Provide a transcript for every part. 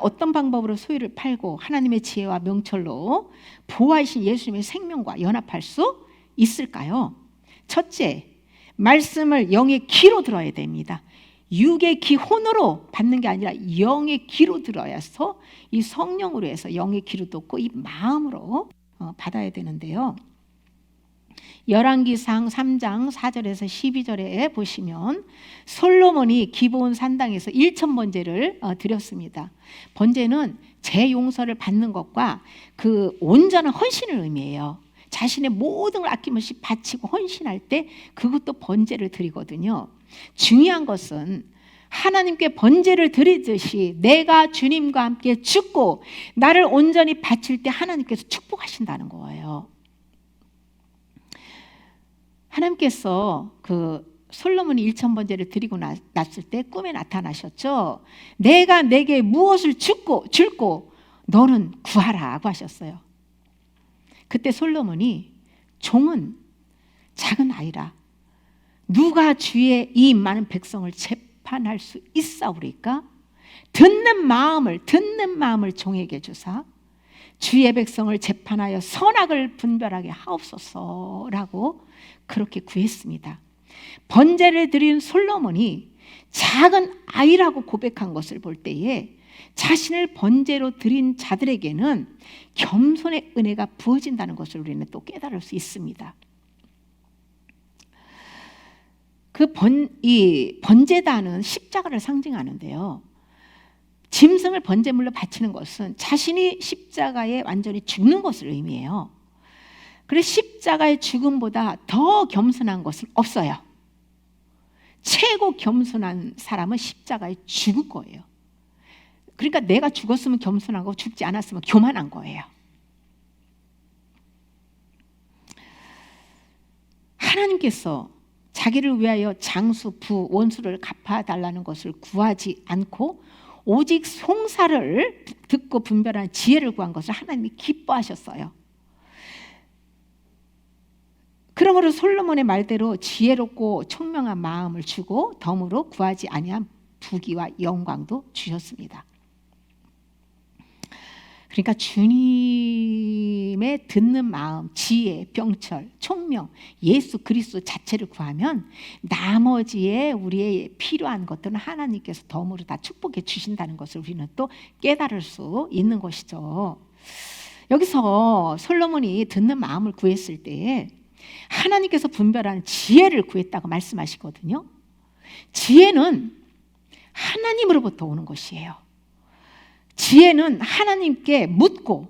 어떤 방법으로 소유를 팔고 하나님의 지혜와 명철로 보호하신 예수님의 생명과 연합할 수 있을까요? 첫째, 말씀을 영의 귀로 들어야 됩니다. 육의 귀 혼으로 받는 게 아니라 영의 귀로 들어야서 이 성령으로 해서 영의 귀로 듣고 이 마음으로 받아야 되는데요. 열왕기상 3장 4절에서 12절에 보시면 솔로몬이 기브온 산당에서 1,000번제를 드렸습니다. 번제는 죄 용서를 받는 것과 그 온전한 헌신을 의미해요. 자신의 모든 걸 아낌없이 바치고 헌신할 때 그것도 번제를 드리거든요. 중요한 것은 하나님께 번제를 드리듯이 내가 주님과 함께 죽고 나를 온전히 바칠 때 하나님께서 축복하신다는 거예요. 하나님께서 그 솔로몬이 1,000번제를 드리고 났을 때 꿈에 나타나셨죠. 내가 내게 무엇을 줄고 너는 구하라고 하셨어요. 그때 솔로몬이 종은 작은 아이라 누가 주의 이 많은 백성을 재판할 수 있사오리까? 듣는 마음을 종에게 주사 주의 백성을 재판하여 선악을 분별하게 하옵소서라고 그렇게 구했습니다. 번제를 드린 솔로몬이 작은 아이라고 고백한 것을 볼 때에 자신을 번제로 드린 자들에게는 겸손의 은혜가 부어진다는 것을 우리는 또 깨달을 수 있습니다. 이 번제단은 십자가를 상징하는데요. 짐승을 번제물로 바치는 것은 자신이 십자가에 완전히 죽는 것을 의미해요. 그래서 십자가의 죽음보다 더 겸손한 것은 없어요. 최고 겸손한 사람은 십자가에 죽을 거예요. 그러니까 내가 죽었으면 겸손하고 죽지 않았으면 교만한 거예요. 하나님께서 자기를 위하여 장수, 부, 원수를 갚아달라는 것을 구하지 않고 오직 송사를 듣고 분별하는 지혜를 구한 것을 하나님이 기뻐하셨어요. 그러므로 솔로몬의 말대로 지혜롭고 총명한 마음을 주고 덤으로 구하지 아니한 부귀와 영광도 주셨습니다. 그러니까 주님의 듣는 마음, 지혜, 병철, 총명, 예수 그리스도 자체를 구하면 나머지에 우리의 필요한 것들은 하나님께서 덤으로 다 축복해 주신다는 것을 우리는 또 깨달을 수 있는 것이죠. 여기서 솔로몬이 듣는 마음을 구했을 때 하나님께서 분별하는 지혜를 구했다고 말씀하시거든요. 지혜는 하나님으로부터 오는 것이에요. 지혜는 하나님께 묻고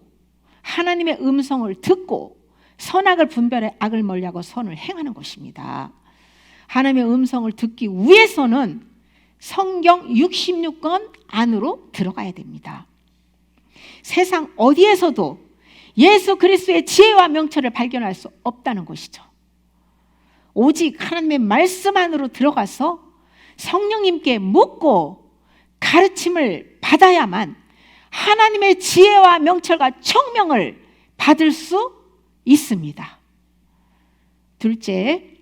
하나님의 음성을 듣고 선악을 분별해 악을 멀리하고 선을 행하는 것입니다. 하나님의 음성을 듣기 위해서는 성경 66권 안으로 들어가야 됩니다. 세상 어디에서도 예수 그리스도의 지혜와 명철을 발견할 수 없다는 것이죠. 오직 하나님의 말씀 안으로 들어가서 성령님께 묻고 가르침을 받아야만 하나님의 지혜와 명철과 총명을 받을 수 있습니다. 둘째,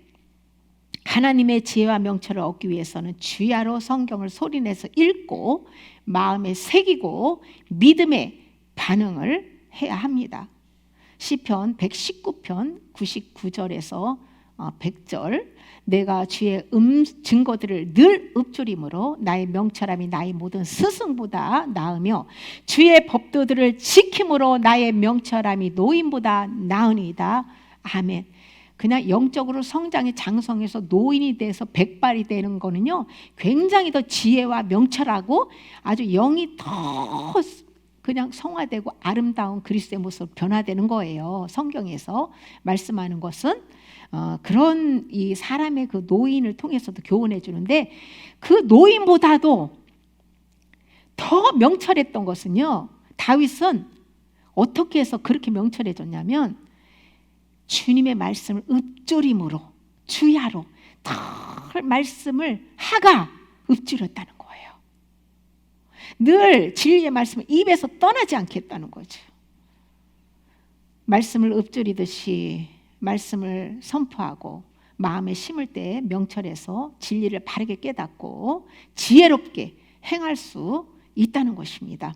하나님의 지혜와 명철을 얻기 위해서는 주야로 성경을 소리내서 읽고 마음에 새기고 믿음의 반응을 해야 합니다. 시편 119편 99절에서 100절 내가 주의 증거들을 늘 읊조림으로 나의 명철함이 나의 모든 스승보다 나으며 주의 법도들을 지킴으로 나의 명철함이 노인보다 나으니이다. 아멘. 그냥 영적으로 성장해 장성해서 노인이 돼서 백발이 되는 거는요 굉장히 더 지혜와 명철하고 아주 영이 더 그냥 성화되고 아름다운 그리스도의 모습으로 변화되는 거예요. 성경에서 말씀하는 것은 그런 이 사람의 그 노인을 통해서도 교훈해 주는데 그 노인보다도 더 명철했던 것은요 다윗은 어떻게 해서 그렇게 명철해졌냐면 주님의 말씀을 읊조림으로 주야로 더 말씀을 하가 읊조렸다는 거예요. 늘 진리의 말씀을 입에서 떠나지 않겠다는 거죠. 말씀을 읊조리듯이 말씀을 선포하고 마음에 심을 때 명철해서 진리를 바르게 깨닫고 지혜롭게 행할 수 있다는 것입니다.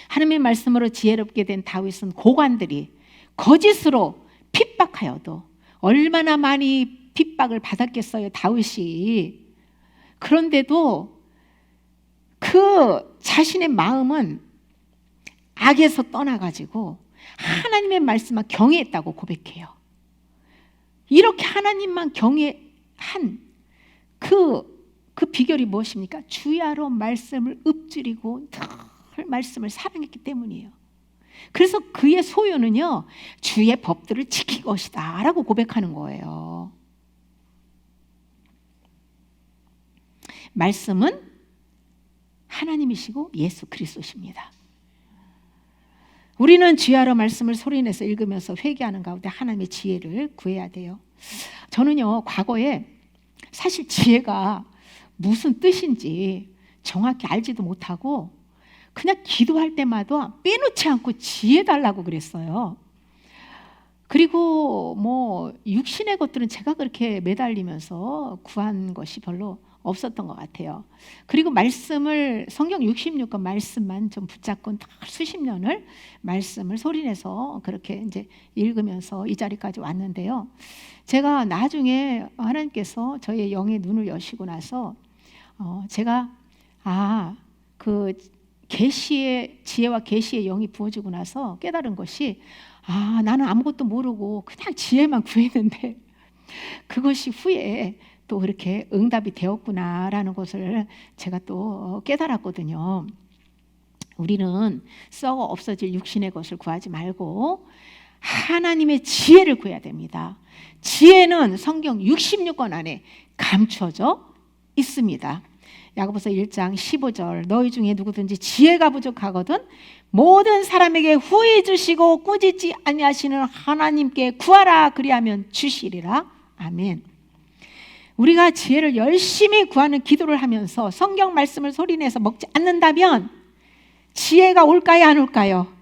하나님의 말씀으로 지혜롭게 된 다윗은 고관들이 거짓으로 핍박하여도 얼마나 많이 핍박을 받았겠어요, 다윗이. 그런데도 그 자신의 마음은 악에서 떠나가지고 하나님의 말씀만 경외했다고 고백해요. 이렇게 하나님만 경외한 그 비결이 무엇입니까? 주야로 말씀을 읊조리고 늘 말씀을 사랑했기 때문이에요. 그래서 그의 소유는요, 주의 법들을 지킬 것이다 라고 고백하는 거예요. 말씀은 하나님이시고 예수 그리스도십니다. 우리는 주야로 말씀을 소리내서 읽으면서 회개하는 가운데 하나님의 지혜를 구해야 돼요. 저는요, 과거에 사실 지혜가 무슨 뜻인지 정확히 알지도 못하고 그냥 기도할 때마다 빼놓지 않고 지혜 달라고 그랬어요. 그리고 뭐 육신의 것들은 제가 그렇게 매달리면서 구한 것이 별로 없었던 것 같아요. 그리고 말씀을, 성경 66권 말씀만 좀 붙잡고 수십 년을 말씀을 소리내서 그렇게 이제 읽으면서 이 자리까지 왔는데요. 제가 나중에 하나님께서 저의 영의 눈을 여시고 나서 제가 그 계시의 지혜와 계시의 영이 부어지고 나서 깨달은 것이, 나는 아무것도 모르고 그냥 지혜만 구했는데 그것이 후에 또 그렇게 응답이 되었구나라는 것을 제가 또 깨달았거든요. 우리는 썩어 없어질 육신의 것을 구하지 말고 하나님의 지혜를 구해야 됩니다. 지혜는 성경 66권 안에 감춰져 있습니다. 야고보서 1장 15절, 너희 중에 누구든지 지혜가 부족하거든 모든 사람에게 후히 주시고 꾸짖지 아니하시는 하나님께 구하라, 그리하면 주시리라. 아멘. 우리가 지혜를 열심히 구하는 기도를 하면서 성경 말씀을 소리내서 먹지 않는다면 지혜가 올까요, 안 올까요?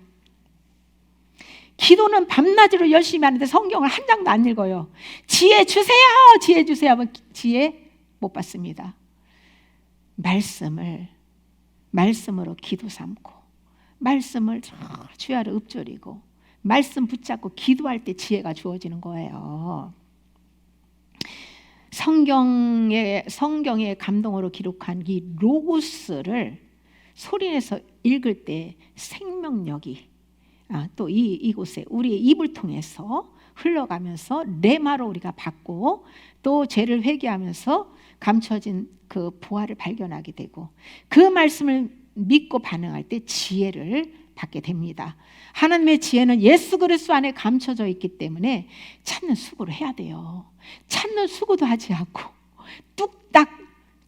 기도는 밤낮으로 열심히 하는데 성경을 한 장도 안 읽어요. 지혜 주세요, 지혜 주세요 하면 지혜 못 받습니다. 말씀으로 기도 삼고 말씀을 주야로 읊조리고 말씀 붙잡고 기도할 때 지혜가 주어지는 거예요. 성경의 감동으로 기록한 이 로고스를 소리내서 읽을 때 생명력이 또 이곳에 우리의 입을 통해서 흘러가면서 레마로 우리가 받고 또 죄를 회개하면서 감춰진 그 보화를 발견하게 되고 그 말씀을 믿고 반응할 때 지혜를 받게 됩니다. 하나님의 지혜는 예수 그리스도 안에 감춰져 있기 때문에 찾는 수고를 해야 돼요. 찾는 수고도 하지 않고 뚝딱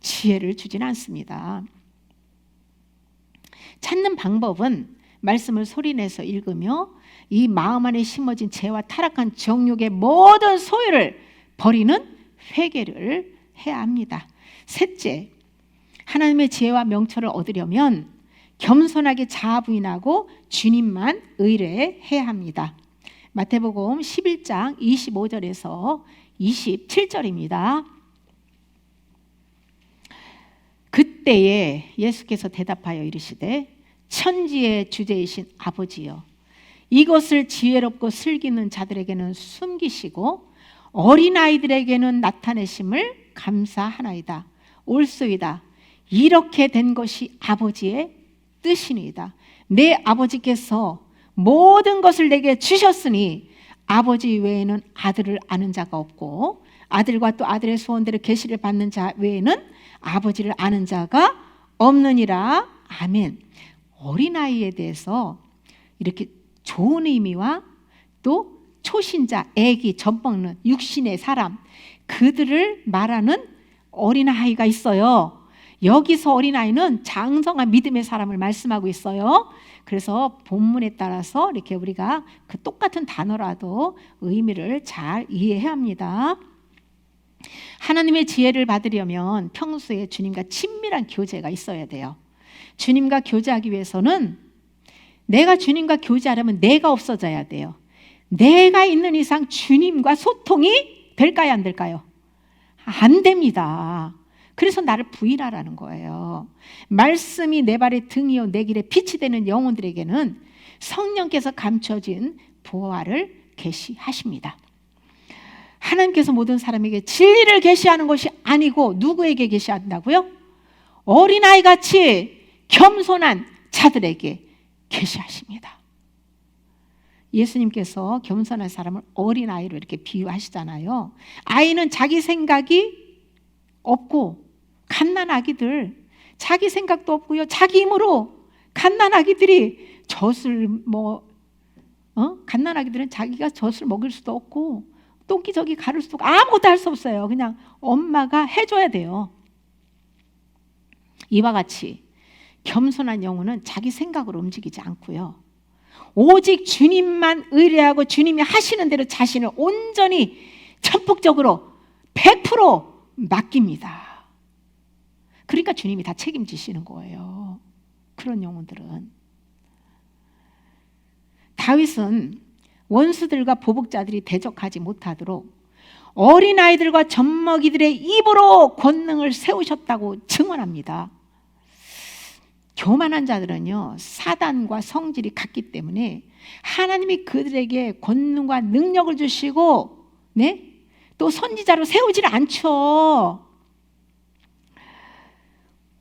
지혜를 주진 않습니다. 찾는 방법은 말씀을 소리내서 읽으며 이 마음 안에 심어진 죄와 타락한 정욕의 모든 소유를 버리는 회개를 해야 합니다. 셋째, 하나님의 지혜와 명철을 얻으려면 겸손하게 자아 부인하고 주님만 의뢰해야 합니다. 마태복음 11장 25절에서 27절입니다. 그때에 예수께서 대답하여 이르시되 천지의 주제이신 아버지여, 이것을 지혜롭고 슬기는 자들에게는 숨기시고 어린아이들에게는 나타내심을 감사하나이다. 옳소이다. 이렇게 된 것이 아버지의 뜻이니이다. 내 아버지께서 모든 것을 내게 주셨으니 아버지 외에는 아들을 아는 자가 없고 아들과 또 아들의 소원대로 계시를 받는 자 외에는 아버지를 아는 자가 없느니라. 아멘. 어린아이에 대해서 이렇게 좋은 의미와 또 초신자, 애기, 젖먹는 육신의 사람, 그들을 말하는 어린아이가 있어요. 여기서 어린아이는 장성한 믿음의 사람을 말씀하고 있어요. 그래서 본문에 따라서 이렇게 우리가 그 똑같은 단어라도 의미를 잘 이해해야 합니다. 하나님의 지혜를 받으려면 평소에 주님과 친밀한 교제가 있어야 돼요. 주님과 교제하기 위해서는 내가 주님과 교제하려면 내가 없어져야 돼요. 내가 있는 이상 주님과 소통이 될까요, 안 될까요? 안 됩니다. 그래서 나를 부인하라는 거예요. 말씀이 내 발의 등이요 내 길에 빛이 되는 영혼들에게는 성령께서 감춰진 보화를 계시하십니다. 하나님께서 모든 사람에게 진리를 계시하는 것이 아니고 누구에게 계시한다고요? 어린아이같이 겸손한 자들에게 계시하십니다. 예수님께서 겸손한 사람을 어린아이로 이렇게 비유하시잖아요. 아이는 자기 생각이 없고 갓난아기들, 자기 생각도 없고요, 자기 힘으로 갓난아기들이 젖을 갓난아기들은 자기가 젖을 먹일 수도 없고 똥기저귀 가를 수도 없고 아무것도 할 수 없어요. 그냥 엄마가 해줘야 돼요. 이와 같이 겸손한 영혼은 자기 생각으로 움직이지 않고요, 오직 주님만 의뢰하고 주님이 하시는 대로 자신을 온전히 전폭적으로 100% 맡깁니다. 그러니까 주님이 다 책임지시는 거예요. 그런 영혼들은. 다윗은 원수들과 보복자들이 대적하지 못하도록 어린아이들과 젖먹이들의 입으로 권능을 세우셨다고 증언합니다. 교만한 자들은요, 사단과 성질이 같기 때문에 하나님이 그들에게 권능과 능력을 주시고 또 선지자로 세우질 않죠.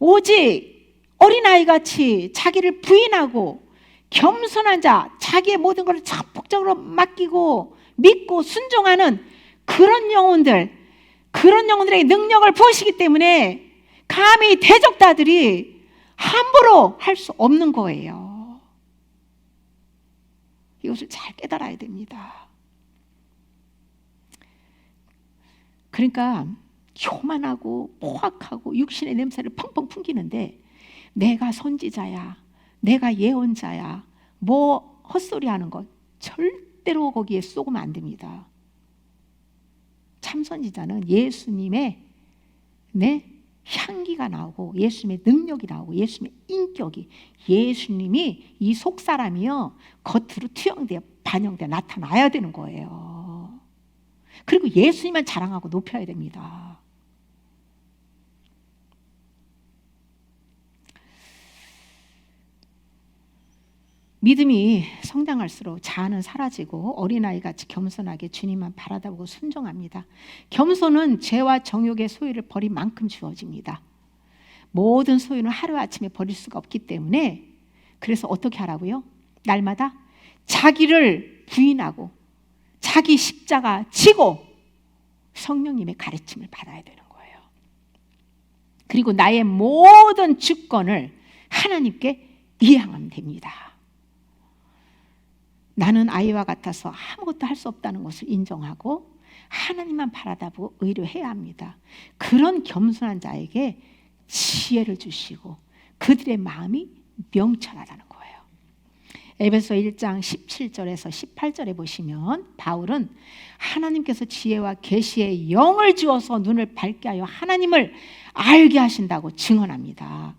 오직 어린아이같이 자기를 부인하고 겸손한 자, 자기의 모든 것을 전폭적으로 맡기고 믿고 순종하는 그런 영혼들에게 능력을 부으시기 때문에 감히 대적자들이 함부로 할 수 없는 거예요. 이것을 잘 깨달아야 됩니다. 그러니까 교만하고 포악하고 육신의 냄새를 펑펑 풍기는데 내가 선지자야, 내가 예언자야, 뭐 헛소리하는 것 절대로 거기에 쏘면 안 됩니다. 참 선지자는 예수님의 향기가 나오고 예수님의 능력이 나오고 예수님의 인격이, 예수님이 이 속사람이요 겉으로 투영되어 반영되어 나타나야 되는 거예요. 그리고 예수님만 자랑하고 높여야 됩니다. 믿음이 성장할수록 자아는 사라지고 어린아이같이 겸손하게 주님만 바라다보고 순종합니다. 겸손은 죄와 정욕의 소유를 버린 만큼 주어집니다. 모든 소유는 하루아침에 버릴 수가 없기 때문에 그래서 어떻게 하라고요? 날마다 자기를 부인하고 자기 십자가 지고 성령님의 가르침을 받아야 되는 거예요. 그리고 나의 모든 주권을 하나님께 이양하면 됩니다. 나는 아이와 같아서 아무것도 할 수 없다는 것을 인정하고 하나님만 바라다보고 의뢰해야 합니다. 그런 겸손한 자에게 지혜를 주시고 그들의 마음이 명철하다는 거예요. 에베소 1장 17절에서 18절에 보시면 바울은 하나님께서 지혜와 계시의 영을 주어서 눈을 밝게 하여 하나님을 알게 하신다고 증언합니다.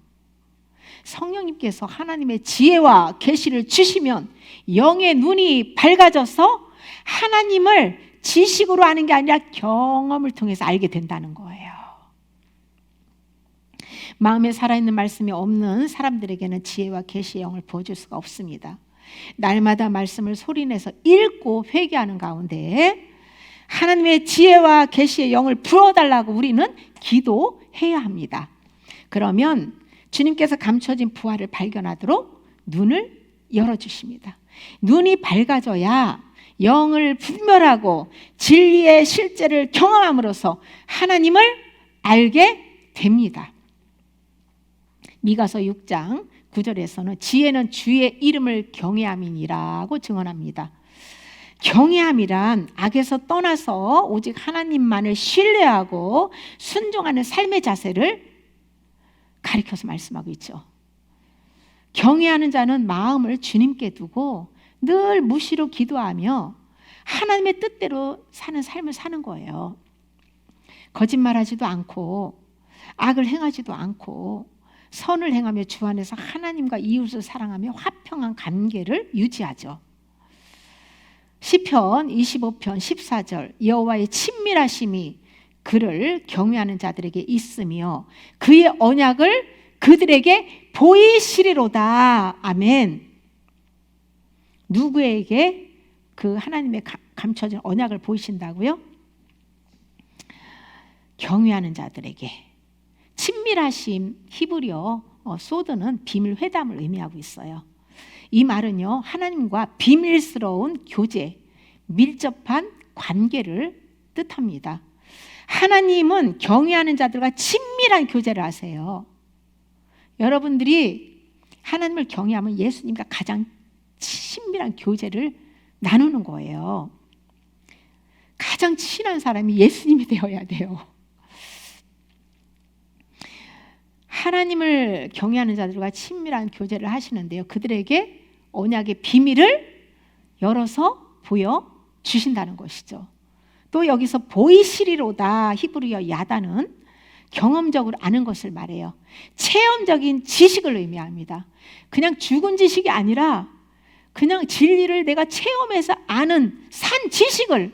성령님께서 하나님의 지혜와 계시를 주시면 영의 눈이 밝아져서 하나님을 지식으로 아는 게 아니라 경험을 통해서 알게 된다는 거예요. 마음에 살아있는 말씀이 없는 사람들에게는 지혜와 계시의 영을 부어줄 수가 없습니다. 날마다 말씀을 소리내서 읽고 회개하는 가운데 하나님의 지혜와 계시의 영을 부어달라고 우리는 기도해야 합니다. 그러면 주님께서 감춰진 부활을 발견하도록 눈을 열어주십니다. 눈이 밝아져야 영을 분별하고 진리의 실제를 경험함으로써 하나님을 알게 됩니다. 미가서 6장 9절에서는 지혜는 주의 이름을 경외함이니라고 증언합니다. 경외함이란 악에서 떠나서 오직 하나님만을 신뢰하고 순종하는 삶의 자세를 가리켜서 말씀하고 있죠. 경외하는 자는 마음을 주님께 두고 늘 무시로 기도하며 하나님의 뜻대로 사는 삶을 사는 거예요. 거짓말하지도 않고 악을 행하지도 않고 선을 행하며 주 안에서 하나님과 이웃을 사랑하며 화평한 관계를 유지하죠. 시편 25편 14절 여호와의 친밀하심이 그를 경외하는 자들에게 있으며 그의 언약을 그들에게 보이시리로다. 아멘. 누구에게 그 하나님의 감춰진 언약을 보이신다고요? 경외하는 자들에게. 친밀하심, 히브리어 소드는 비밀 회담을 의미하고 있어요. 이 말은요, 하나님과 비밀스러운 교제, 밀접한 관계를 뜻합니다. 하나님은 경외하는 자들과 친밀한 교제를 하세요. 여러분들이 하나님을 경외하면 예수님과 가장 친밀한 교제를 나누는 거예요. 가장 친한 사람이 예수님이 되어야 돼요. 하나님을 경외하는 자들과 친밀한 교제를 하시는데요, 그들에게 언약의 비밀을 열어서 보여주신다는 것이죠. 또 여기서 보이시리로다, 히브리어 야다는 경험적으로 아는 것을 말해요. 체험적인 지식을 의미합니다. 그냥 죽은 지식이 아니라 그냥 진리를 내가 체험해서 아는 산 지식을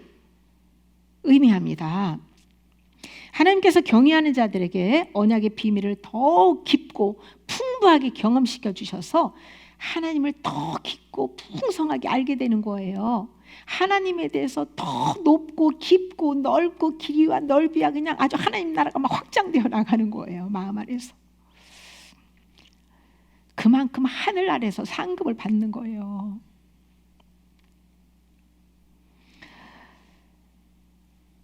의미합니다. 하나님께서 경외하는 자들에게 언약의 비밀을 더욱 깊고 풍부하게 경험시켜 주셔서 하나님을 더 깊고 풍성하게 알게 되는 거예요. 하나님에 대해서 더 높고 깊고 넓고 길이와 넓이야 그냥 아주 하나님 나라가 막 확장되어 나가는 거예요. 마음 안에서. 그만큼 하늘 아래서 상급을 받는 거예요.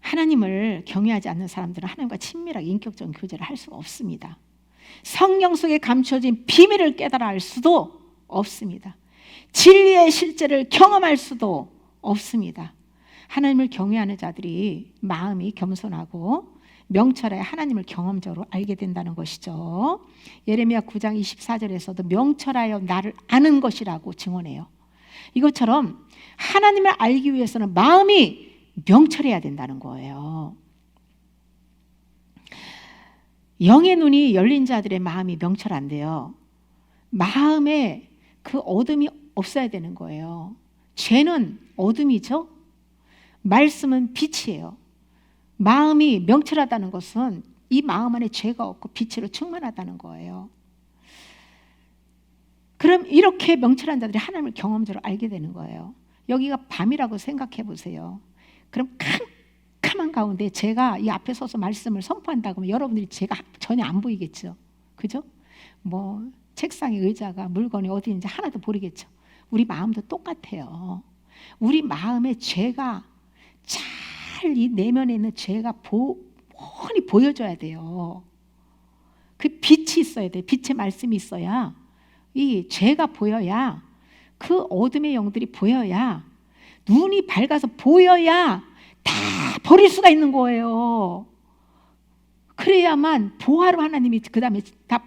하나님을 경외하지 않는 사람들은 하나님과 친밀하게 인격적인 교제를 할 수가 없습니다. 성경 속에 감춰진 비밀을 깨달아 알 수도 없습니다. 진리의 실제를 경험할 수도 없습니다. 하나님을 경외하는 자들이 마음이 겸손하고 명철하여 하나님을 경험적으로 알게 된다는 것이죠. 예레미야 9장 24절에서도 명철하여 나를 아는 것이라고 증언해요. 이것처럼 하나님을 알기 위해서는 마음이 명철해야 된다는 거예요. 영의 눈이 열린 자들의 마음이 명철한데요, 마음에 그 어둠이 없어야 되는 거예요. 죄는 어둠이죠. 말씀은 빛이에요. 마음이 명철하다는 것은 이 마음 안에 죄가 없고 빛으로 충만하다는 거예요. 그럼 이렇게 명철한 자들이 하나님을 경험적으로 알게 되는 거예요. 여기가 밤이라고 생각해 보세요. 그럼 캄캄한 가운데 제가 이 앞에 서서 말씀을 선포한다고 하면 여러분들이 제가 전혀 안 보이겠죠. 그죠? 뭐 책상에 의자가 물건이 어디 있는지 하나도 모르겠죠. 우리 마음도 똑같아요. 우리 마음에 죄가 잘 이 내면에 있는 죄가 뻔히 보여줘야 돼요. 그 빛이 있어야 돼. 빛의 말씀이 있어야 이 죄가 보여야, 그 어둠의 영들이 보여야, 눈이 밝아서 보여야 다 버릴 수가 있는 거예요. 그래야만 보화로 하나님이 그 다음에 다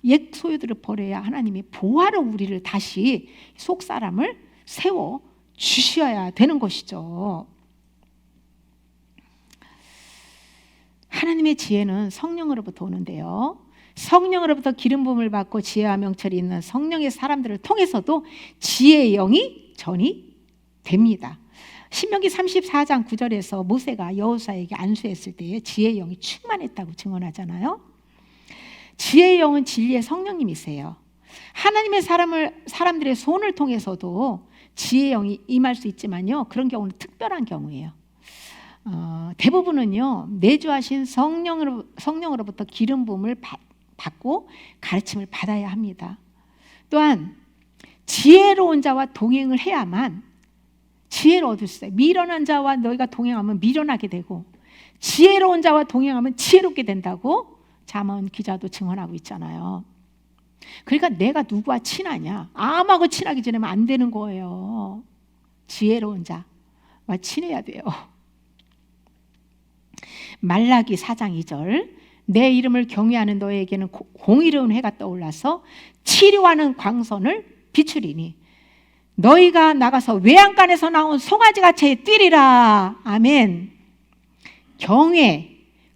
옛 소유들을 버려야 하나님이 보화로 우리를 다시 속 사람을 세워 주셔야 되는 것이죠. 하나님의 지혜는 성령으로부터 오는데요, 성령으로부터 기름 부음을 받고 지혜와 명철이 있는 성령의 사람들을 통해서도 지혜의 영이 전이 됩니다. 신명기 34장 9절에서 모세가 여호수아에게 안수했을 때에 지혜의 영이 충만했다고 증언하잖아요. 지혜의 영은 진리의 성령님이세요. 하나님의 사람들의 손을 통해서도 지혜의 영이 임할 수 있지만요, 그런 경우는 특별한 경우예요. 대부분은요, 내주하신 성령으로부터 기름 부음을 받고 가르침을 받아야 합니다. 또한 지혜로운 자와 동행을 해야만 지혜를 얻을 수 있어요. 미련한 자와 너희가 동행하면 미련하게 되고, 지혜로운 자와 동행하면 지혜롭게 된다고 잠언 기자도 증언하고 있잖아요. 그러니까 내가 누구와 친하냐, 암하고 친하게 지내면 안 되는 거예요. 지혜로운 자와 친해야 돼요. 말라기 4장 2절, 내 이름을 경외하는 너에게는 공의로운 해가 떠올라서 치료하는 광선을 비추리니 너희가 나가서 외양간에서 나온 송아지같이 뛰리라. 아멘. 경외,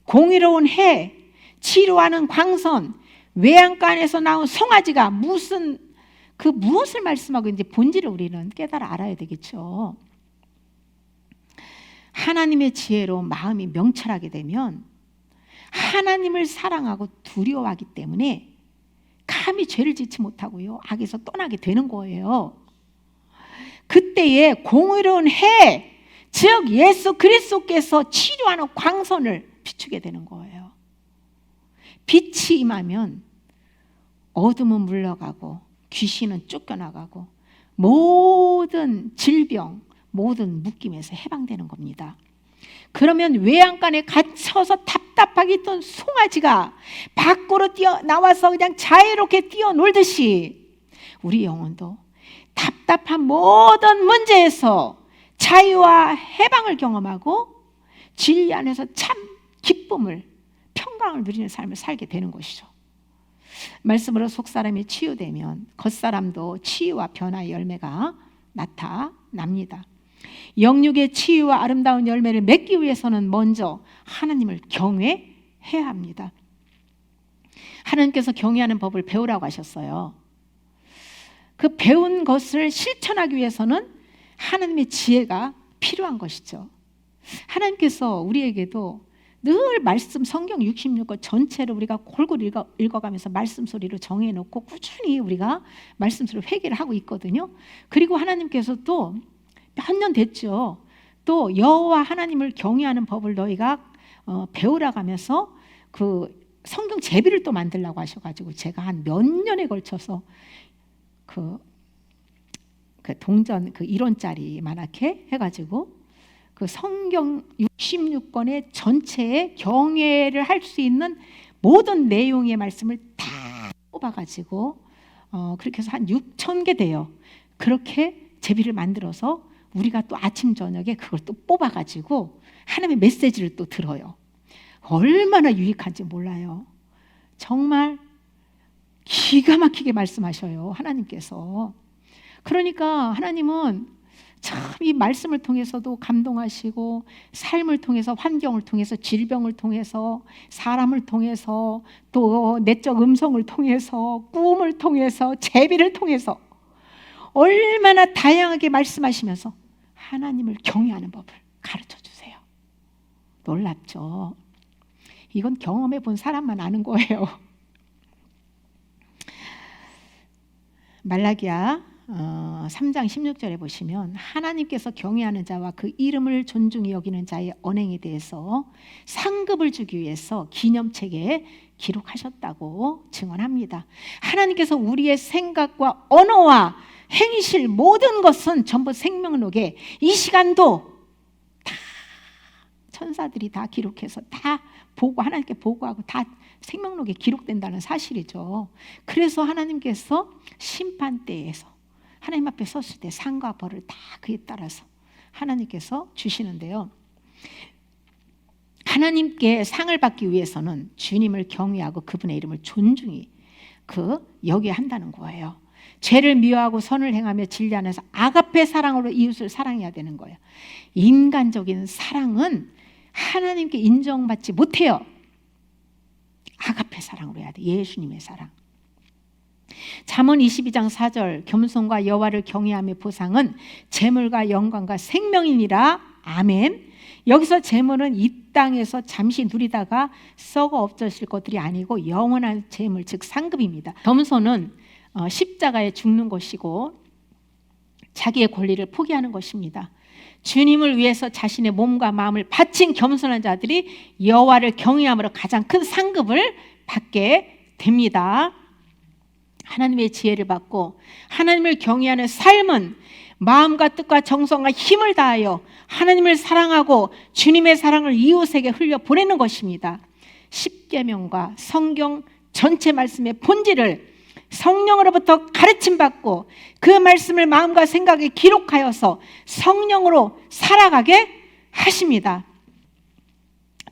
공의로운 해, 치료하는 광선, 외양간에서 나온 송아지가 무엇을 말씀하고 있는지 본질을 우리는 깨달아 알아야 되겠죠. 하나님의 지혜로 마음이 명철하게 되면 하나님을 사랑하고 두려워하기 때문에 감히 죄를 짓지 못하고요, 악에서 떠나게 되는 거예요. 그때에 공의로운 해, 즉 예수 그리스도께서 치료하는 광선을 비추게 되는 거예요. 빛이 임하면 어둠은 물러가고 귀신은 쫓겨나가고 모든 질병, 모든 묶임에서 해방되는 겁니다. 그러면 외양간에 갇혀서 답답하게 있던 송아지가 밖으로 뛰어나와서 그냥 자유롭게 뛰어놀듯이 우리 영혼도 답답한 모든 문제에서 자유와 해방을 경험하고 진리 안에서 참 기쁨을, 평강을 누리는 삶을 살게 되는 것이죠. 말씀으로 속사람이 치유되면 겉사람도 치유와 변화의 열매가 나타납니다. 영육의 치유와 아름다운 열매를 맺기 위해서는 먼저 하나님을 경외해야 합니다. 하나님께서 경외하는 법을 배우라고 하셨어요. 그 배운 것을 실천하기 위해서는 하나님의 지혜가 필요한 것이죠. 하나님께서 우리에게도 늘 말씀, 성경 66권 전체를 우리가 골고루 읽어가면서 말씀 소리로 정해놓고 꾸준히 우리가 말씀 소리로 회개를 하고 있거든요. 그리고 하나님께서 또 몇 년 됐죠. 또 여호와 하나님을 경외하는 법을 너희가 배우라고 하면서 그 성경 제비를 또 만들라고 하셔가지고 제가 한 몇 년에 걸쳐서 그 동전 그 1원짜리 만화케 해가지고 그 성경 66권의 전체에 경외를 할 수 있는 모든 내용의 말씀을 다 뽑아가지고 그렇게 해서 한 6,000개 돼요. 그렇게 제비를 만들어서 우리가 또 아침 저녁에 그걸 또 뽑아가지고 하나님의 메시지를 또 들어요. 얼마나 유익한지 몰라요. 정말 기가 막히게 말씀하셔요, 하나님께서. 그러니까 하나님은 참 이 말씀을 통해서도 감동하시고 삶을 통해서, 환경을 통해서, 질병을 통해서, 사람을 통해서, 또 내적 음성을 통해서, 꿈을 통해서, 제비를 통해서 얼마나 다양하게 말씀하시면서 하나님을 경외하는 법을 가르쳐 주세요. 놀랍죠? 이건 경험해 본 사람만 아는 거예요. 말라기야 3장 16절에 보시면 하나님께서 경외하는 자와 그 이름을 존중히 여기는 자의 언행에 대해서 상급을 주기 위해서 기념책에 기록하셨다고 증언합니다. 하나님께서 우리의 생각과 언어와 행실 모든 것은 전부 생명록에 이 시간도 다 천사들이 다 기록해서 다 보고 하나님께 보고하고 다 생명록에 기록된다는 사실이죠. 그래서 하나님께서 심판대에서 하나님 앞에 섰을 때 상과 벌을 다 그에 따라서 하나님께서 주시는데요. 하나님께 상을 받기 위해서는 주님을 경외하고 그분의 이름을 존중히 여기에 한다는 거예요. 죄를 미워하고 선을 행하며 진리 안에서 아가페 사랑으로 이웃을 사랑해야 되는 거예요. 인간적인 사랑은 하나님께 인정받지 못해요. 아가페 사랑으로 해야 돼. 예수님의 사랑. 잠언 22장 4절 겸손과 여호와를 경외함의 보상은 재물과 영광과 생명이니라. 아멘. 여기서 재물은 이 땅에서 잠시 누리다가 썩어 없어질 것들이 아니고 영원한 재물, 즉 상급입니다. 겸손은 십자가에 죽는 것이고 자기의 권리를 포기하는 것입니다. 주님을 위해서 자신의 몸과 마음을 바친 겸손한 자들이 여호와를 경외함으로 가장 큰 상급을 받게 됩니다. 하나님의 지혜를 받고 하나님을 경외하는 삶은 마음과 뜻과 정성과 힘을 다하여 하나님을 사랑하고 주님의 사랑을 이웃에게 흘려 보내는 것입니다. 십계명과 성경 전체 말씀의 본질을 성령으로부터 가르침받고 그 말씀을 마음과 생각에 기록하여서 성령으로 살아가게 하십니다.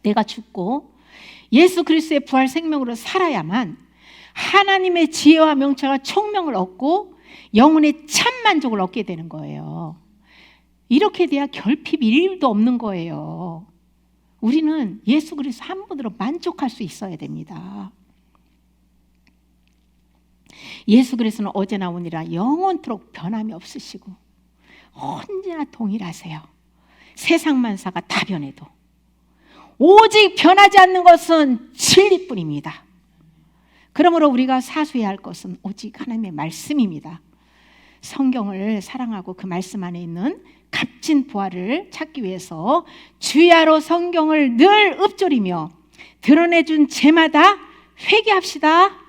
내가 죽고 예수 그리스도의 부활 생명으로 살아야만 하나님의 지혜와 명철과 총명을 얻고 영혼의 참 만족을 얻게 되는 거예요. 이렇게 돼야 결핍 1도 없는 거예요. 우리는 예수 그리스도 한 분으로 만족할 수 있어야 됩니다. 예수 그리스도는 어제나 오늘이나 영원토록 변함이 없으시고 언제나 동일하세요. 세상 만사가 다 변해도 오직 변하지 않는 것은 진리뿐입니다. 그러므로 우리가 사수해야 할 것은 오직 하나님의 말씀입니다. 성경을 사랑하고 그 말씀 안에 있는 값진 부활을 찾기 위해서 주야로 성경을 늘 읊조리며 드러내준 제마다 회개합시다.